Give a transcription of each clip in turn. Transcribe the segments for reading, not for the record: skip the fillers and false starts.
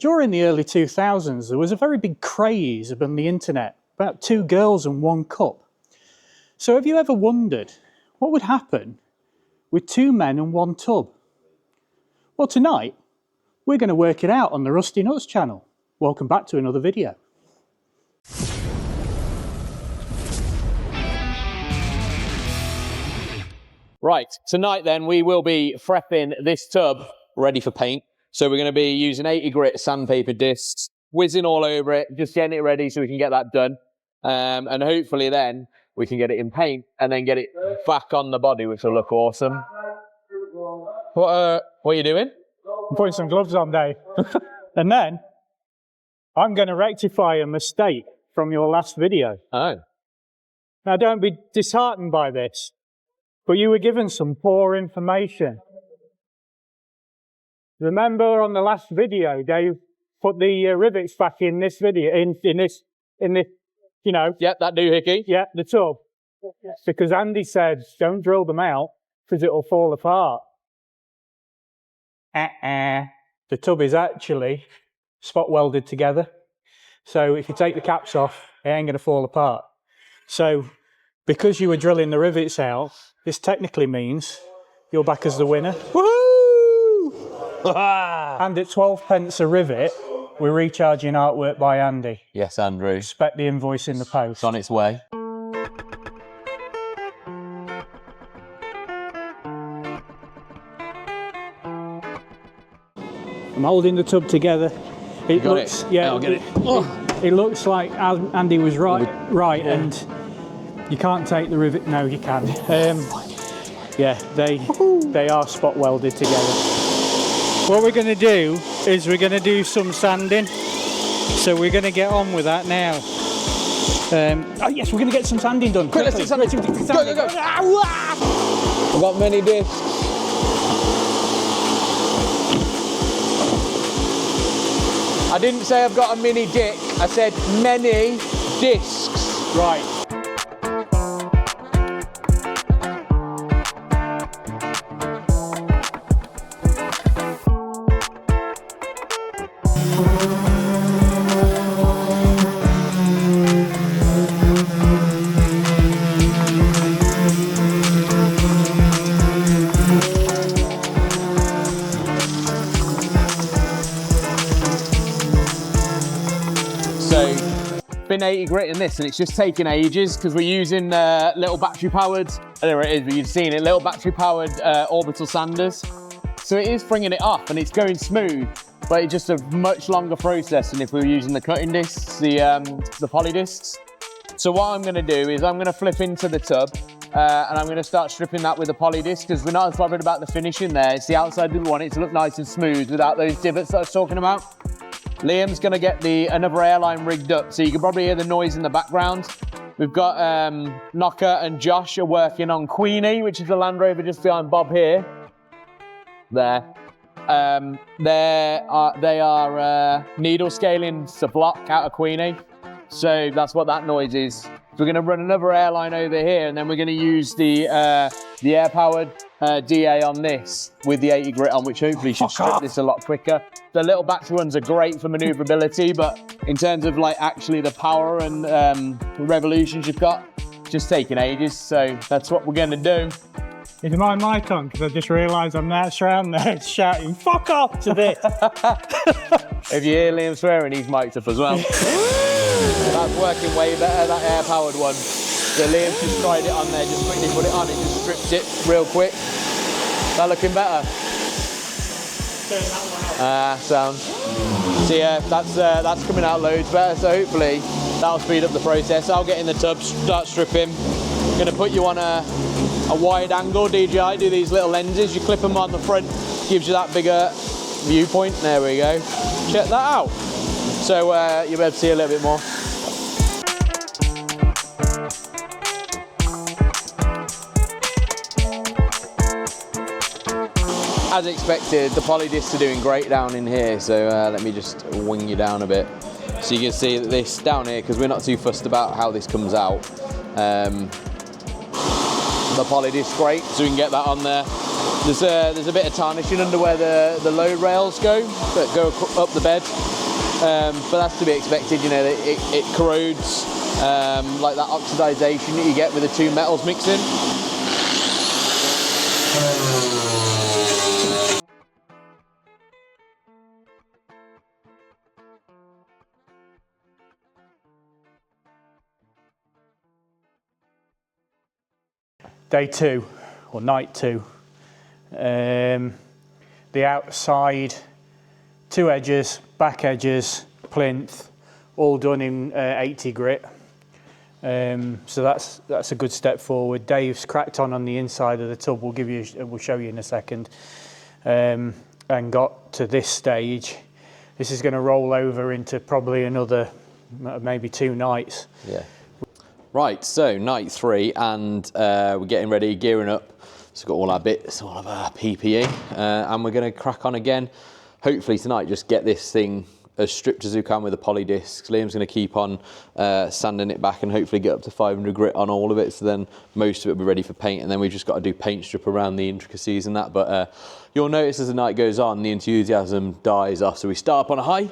During the early 2000s, there was a very big craze on the internet about 2 girls and 1 cup. So have you ever wondered what would happen with 2 men and 1 tub? Well, tonight, we're going to work it out on the Rusty Nuts channel. Welcome back to another video. Right, tonight then we will be prepping this tub ready for paint. So we're going to be using 80 grit sandpaper discs, whizzing all over it, just getting it ready so we can get that done. And hopefully then we can get it in paint and then get it back on the body, which will look awesome. What are you doing? I'm putting some gloves on, Dave. And then I'm going to rectify a mistake from your last video. Oh. Now, don't be disheartened by this, but you were given some poor information. Remember on the last video, Dave put the rivets back in this video, in this, you know. Yep, that doohickey. Yeah, the tub. Because Andy said, don't drill them out, because it'll fall apart. The tub is actually spot welded together. So if you take the caps off, it ain't going to fall apart. So because you were drilling the rivets out, this technically means you're back as the winner. Woohoo! And at 12 pence a rivet, we're recharging artwork by Andy. Yes, Andrew. Expect the invoice in the post. It's on its way. I'm holding the tub together. It Got looks, it. yeah, I'll get it. It looks like Andy was right, yeah. And you can't take the rivet. No, you can. Yeah, they are spot welded together. What we're going to do is we're going to do some sanding. So we're going to get on with that now. Oh yes, we're going to get some sanding done. Quick, let's do sanding. Go, go, go. I've got many discs. I didn't say I've got a mini dick, I said many discs. Right. Been 80 grit in this and it's just taking ages because we're using little battery powered, there it is, but you've seen it, little battery powered orbital sanders. So it is bringing it up and it's going smooth, but it's just a much longer process than if we were using the cutting discs, the poly discs. So what I'm going to do is I'm going to flip into the tub and I'm going to start stripping that with the poly disc because we're not as bothered about the finishing there. It's the outside we want it to look nice and smooth without those divots that I was talking about. Liam's going to get another airline rigged up, so you can probably hear the noise in the background. We've got Knocker and Josh are working on Queenie, which is the Land Rover just behind Bob here. There. They are needle scaling the block out of Queenie, so that's what that noise is. So we're going to run another airline over here, and then we're going to use the air-powered DA on this with the 80 grit on, which hopefully should strip this a lot quicker. The little battery ones are great for manoeuvrability, but in terms of like actually the power and revolutions you've got, just taking ages. So that's what we're going to do. Is my mic on? Because I just realised I'm now around there shouting, fuck off to this. If you hear Liam swearing, he's mic'd up as well. That's working way better, that air-powered one. So Liam's just tried it on there, just quickly put it on, it just stripped it real quick. That looking better? Sound. So yeah, that's coming out loads better, so hopefully that'll speed up the process. I'll get in the tub, start stripping. I'm going to put you on a wide angle DJI, do these little lenses, you clip them on the front, gives you that bigger viewpoint. There we go. Check that out. So you'll be able to see a little bit more. As expected, the poly discs are doing great down in here, so let me just wing you down a bit. So you can see that this down here, because we're not too fussed about how this comes out. The poly disc's great, so we can get that on there. There's a bit of tarnishing under where the load rails go, that go up the bed. but that's to be expected. You know, it corrodes, like that oxidization that you get with the two metals mixing. Day 2, or night 2. The outside, 2 edges, back edges, plinth, all done in 80 grit. So that's a good step forward. Dave's cracked on the inside of the tub. We'll show you in a second. And got to this stage. This is going to roll over into probably another, maybe 2 nights. Yeah. Right, so night 3, and we're getting ready, gearing up. So we've got all our bits, all of our PPE, and we're going to crack on again. Hopefully tonight, just get this thing as stripped as we can with the poly discs. Liam's going to keep on sanding it back and hopefully get up to 500 grit on all of it. So then most of it will be ready for paint, and then we've just got to do paint strip around the intricacies and that. But you'll notice as the night goes on, the enthusiasm dies off. So we start up on a high,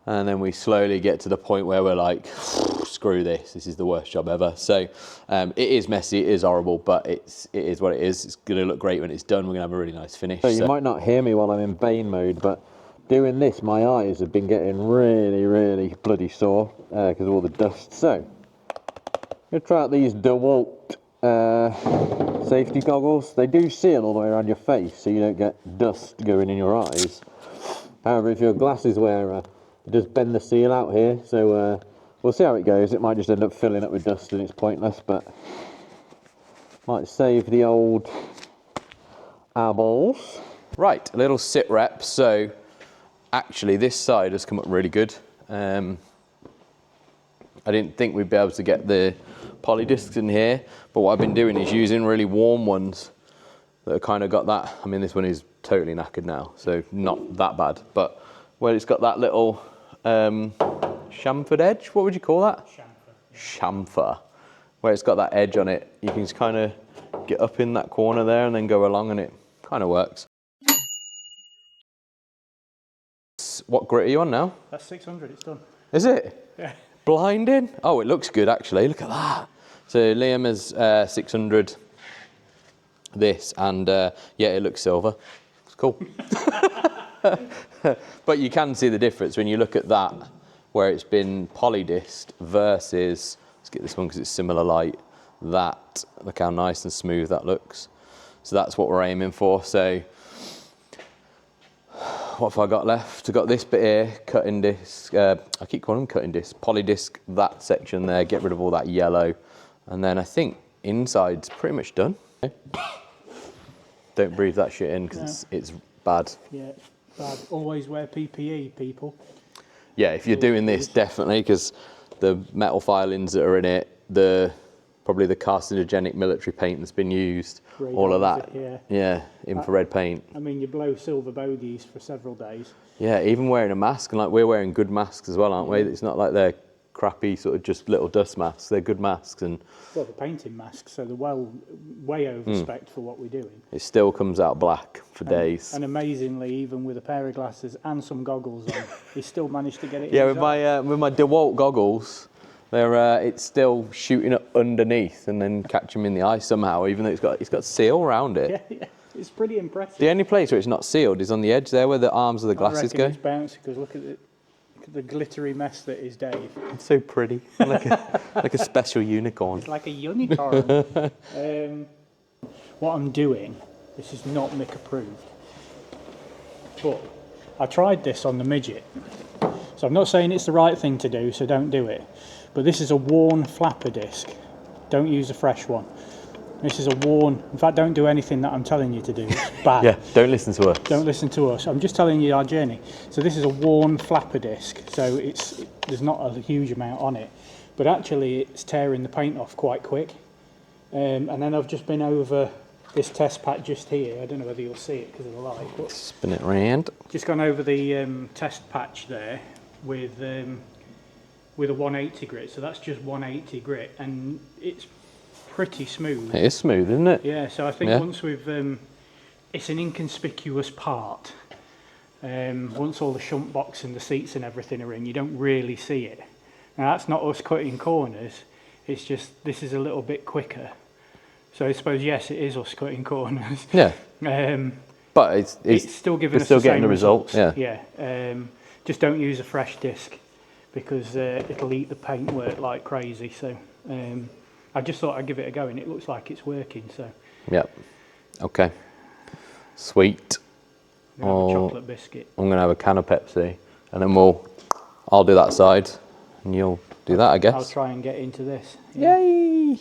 and then we slowly get to the point where we're like, screw this is the worst job ever. So it is messy, it is horrible, but it is what it is. It's going to look great when it's done. We're going to have a really nice finish. So you might not hear me while I'm in Bane mode, but doing this, my eyes have been getting really bloody sore because of all the dust. So I'm going to try out these DeWalt safety goggles. They do seal all the way around your face, so you don't get dust going in your eyes. However, if you're a glasses wearer, it does bend the seal out here, so we'll see how it goes. It might just end up filling up with dust and it's pointless, but might save the old eyeballs. Right, a little sit rep. So actually this side has come up really good. I didn't think we'd be able to get the poly discs in here, but what I've been doing is using really warm ones that have kind of got that. I mean, this one is totally knackered now, so not that bad, but where it's got that little chamfered edge, what would you call that? Chamfer. Where it's got that edge on it, you can just kind of get up in that corner there and then go along, and it kind of works. What grit are you on now? That's 600, it's done. Is it? Yeah. Blinding? Oh, it looks good actually, look at that. So Liam is 600 this, and yeah, it looks silver. It's cool. But you can see the difference when you look at that, where it's been polydisced versus, let's get this one because it's similar light, that, look how nice and smooth that looks. So that's what we're aiming for. So what have I got left? I've got this bit here, cutting disc, I keep calling them cutting disc, polydisc, that section there, get rid of all that yellow. And then I think inside's pretty much done. Don't breathe that shit in because it's bad. Yeah, it's bad. Always wear PPE, people. Yeah, if you're doing this, definitely, because the metal filings that are in it, probably the carcinogenic military paint that's been used, all of that. Yeah, infrared paint. I mean, you blow silver bogies for several days. Yeah, even wearing a mask, and like we're wearing good masks as well, aren't we? It's not like they're crappy sort of just little dust masks. They're good masks, and well, the painting masks, so they're way over spec for what we're doing. It still comes out black for days. And amazingly, even with a pair of glasses and some goggles on, he still managed to get it. Yeah, with my DeWalt goggles, it's still shooting up underneath and then catching me in the eye somehow, even though it's got seal around it. Yeah, it's pretty impressive. The only place where it's not sealed is on the edge there, where the arms of the glasses go. It's bouncy because look at the glittery mess that is Dave. It's so pretty, like a special unicorn. It's like a unicorn. What I'm doing, this is not Mick approved, but I tried this on the midget. So I'm not saying it's the right thing to do, so don't do it. But this is a worn flapper disc. Don't use a fresh one. This is a worn, in fact, don't do anything that I'm telling you to do. It's bad. Yeah, don't listen to us. Don't listen to us. I'm just telling you our journey. So this is a worn flapper disc. So there's not a huge amount on it, but actually it's tearing the paint off quite quick. And then I've just been over this test patch just here. I don't know whether you'll see it because of the light. But spin it round. Just gone over the test patch there with a 180 grit. So that's just 180 grit, and it's pretty smooth. It is smooth, isn't it? Yeah, so I think once we've, it's an inconspicuous part. Once all the shunt box and the seats and everything are in, you don't really see it. Now that's not us cutting corners, it's just this is a little bit quicker. So I suppose, yes, it is us cutting corners. Yeah. But it's still giving us still the getting same the result. results. Yeah. Yeah. Just don't use a fresh disc because it'll eat the paintwork like crazy. So I just thought I'd give it a go, and it looks like it's working. So. Yep. Okay. Sweet. I'm gonna have a chocolate biscuit. I'm gonna have a can of Pepsi, and then I'll do that side, and you'll do that, I guess. I'll try and get into this. Yeah. Yay!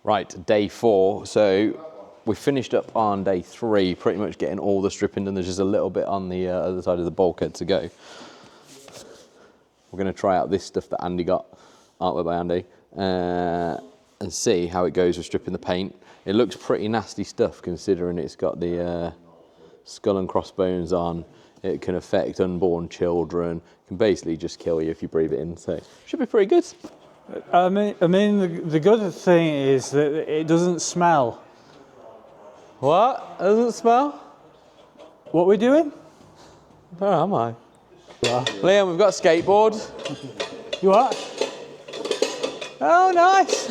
Right, day 4. So we finished up on day 3, pretty much getting all the stripping done. There's just a little bit on the other side of the bulkhead to go. We're gonna try out this stuff that Andy got, artwork by Andy, and see how it goes with stripping the paint. It looks pretty nasty stuff considering it's got the skull and crossbones on. It can affect unborn children. It can basically just kill you if you breathe it in. So it should be pretty good. I mean, the good thing is that it doesn't smell. What? It doesn't smell? What are we doing? Where am I? Liam, we've got a skateboard. You what? Oh, nice.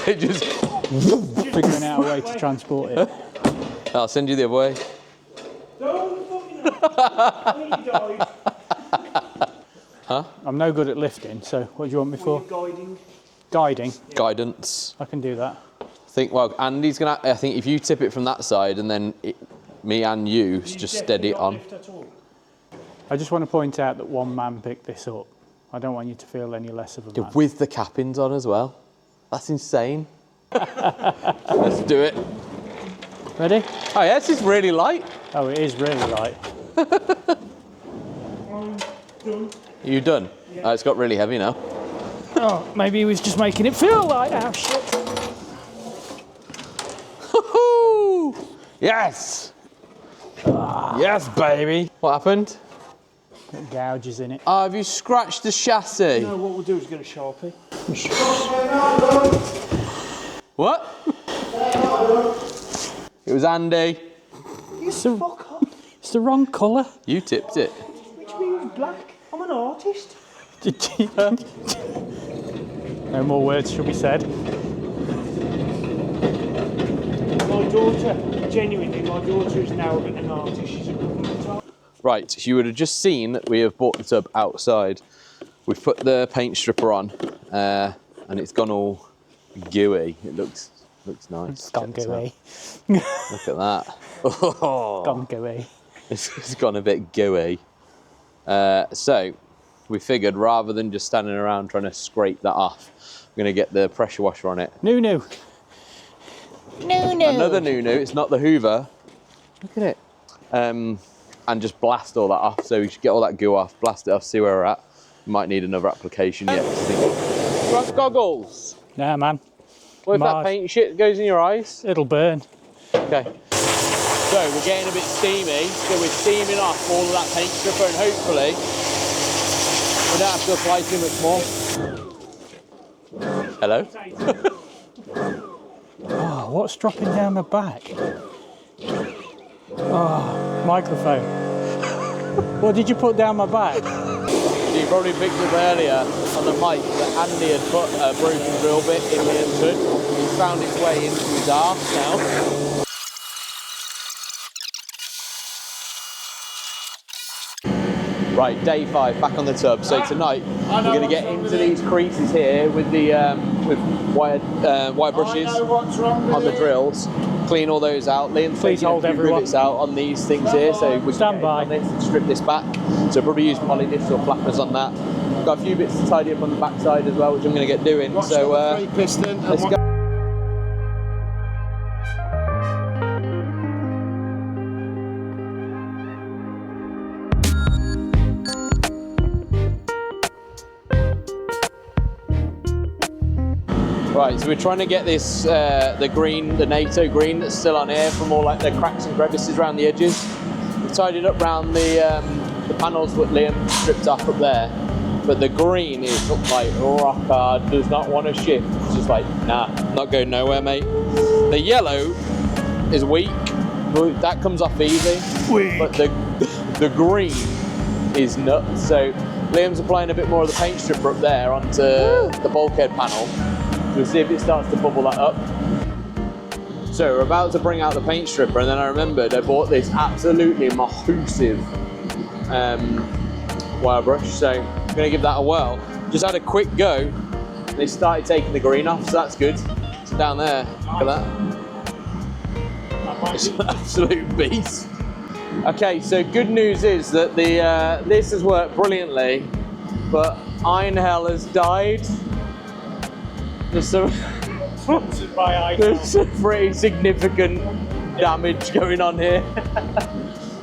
It just... Figuring out a way to transport it. I'll send you the other way. Huh? I'm no good at lifting, so what do you want me for? Guiding. Guiding? Guidance. I can do that. Well, Andy's gonna. I think if you tip it from that side and then me and you just steady it on. I just want to point out that one man picked this up. I don't want you to feel any less of a man. With the cappings on as well. That's insane. Let's do it. Ready? Oh yeah, this is really light. Oh, it is really light. Are you done? Yeah. Oh, it's got really heavy now. Oh, maybe he was just making it feel light. Oh, shit. Yes! Yes, baby. What happened? Got gouges in it. Oh, have you scratched the chassis? No, what we'll do is get a Sharpie. What? It was Andy. Fuck off. It's the wrong colour. You tipped it. Which means black. I'm an artist. No more words shall be said. My daughter, genuinely, my daughter is now an artist. She's a government artist. Right, you would have just seen that we have brought the tub outside. We've put the paint stripper on, and it's gone all gooey. It looks nice. It's gone gooey. Look at that. Oh, Gone gooey. it's gone a bit gooey. So we figured rather than just standing around trying to scrape that off, we're going to get the pressure washer on it. New. Another new. It's not the Hoover. Look at it. And just blast all that off. So we should get all that goo off, blast it off, see where we're at. We might need another application yet. You want goggles? Nah, man. What if that paint shit goes in your eyes? It'll burn. Okay. So we're getting a bit steamy. So we're steaming off all of that paint stripper, and hopefully we don't have to apply too much more. Hello? Oh, what's dropping down my back? Oh, microphone. What did you put down my back? You probably picked up earlier on the mic that Andy had put a broken drill bit in Liam's hood. It's found its way into his arse now. Right, day 5, back on the tub. So tonight we're going to get into these creases here with the with wire brushes on the drills. Clean all those out. Liam's Please taking hold a few everyone. rivets out on these things here, so we can Stand get by. on this and strip this back. So probably use poly discs or flappers on that. Got a few bits to tidy up on the backside as well, which I'm going to get doing. So let's go. Right, so we're trying to get this, the green, the NATO green that's still on here from all like the cracks and crevices around the edges. We've tidied up around the panels that Liam stripped off up there, but the green is like rock hard, does not want to shift. It's just like, nah, not going nowhere, mate. The yellow is weak, Well, that comes off easy, but the green is nuts. So Liam's applying a bit more of the paint stripper up there onto the bulkhead panel. We'll see if it starts to bubble that up. So we're about to bring out the paint stripper, and then I remembered I bought this absolutely massive wire brush, so I'm gonna give that a whirl. Just had a quick go, and it started taking the green off, so that's good. So down there, look at that. It's an absolute beast. Okay, so good news is that this has worked brilliantly, but Iron Hell has died. There's some pretty significant damage going on here.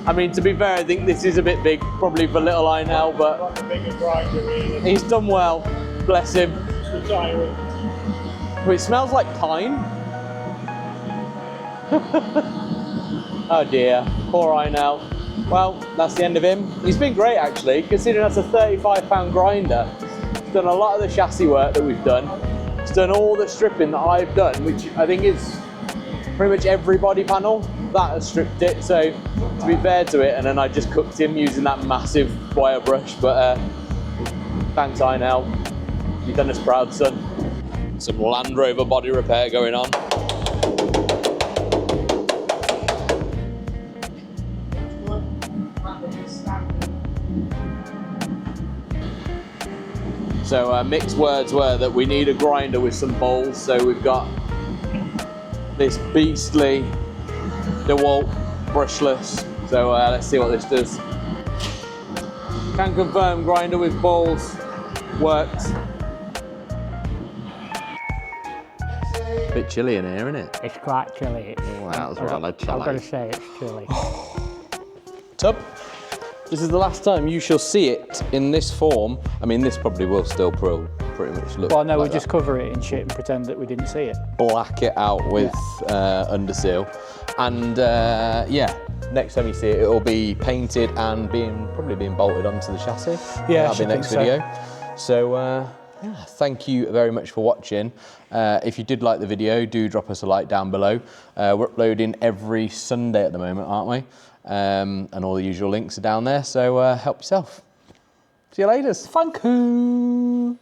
I mean, to be fair, I think this is a bit big, probably for little Iron Hell, but he's done well, bless him. But it smells like pine. Oh dear, poor Iron Hell. Well, that's the end of him. He's been great actually, considering that's a 35-pound grinder. He's done a lot of the chassis work that we've done. He's done all the stripping that I've done, which I think is pretty much every body panel that has stripped it. So to be fair to it, and then I just cooked him using that massive wire brush. But thanks Iron Hell, you've done us proud, son. Some Land Rover body repair going on. So Mick's words were that we need a grinder with some bowls, so we've got this beastly DeWalt brushless. So let's see what this does. Can confirm grinder with bowls worked. Bit chilly in here, isn't it? It's quite chilly. Wow, that's right, like I've got to say it's chilly. Tub, this is the last time you shall see it in this form. I mean, this probably will still pretty much look. Well, no, like we'll just cover it in shit and pretend that we didn't see it. Black it out with underseal, and yeah, next time you see it, it will be painted and probably being bolted onto the chassis. Yeah, that'll be next video. So yeah, thank you very much for watching. If you did like the video, do drop us a like down below. We're uploading every Sunday at the moment, aren't we? And all the usual links are down there, so help yourself. See you later. Thank you.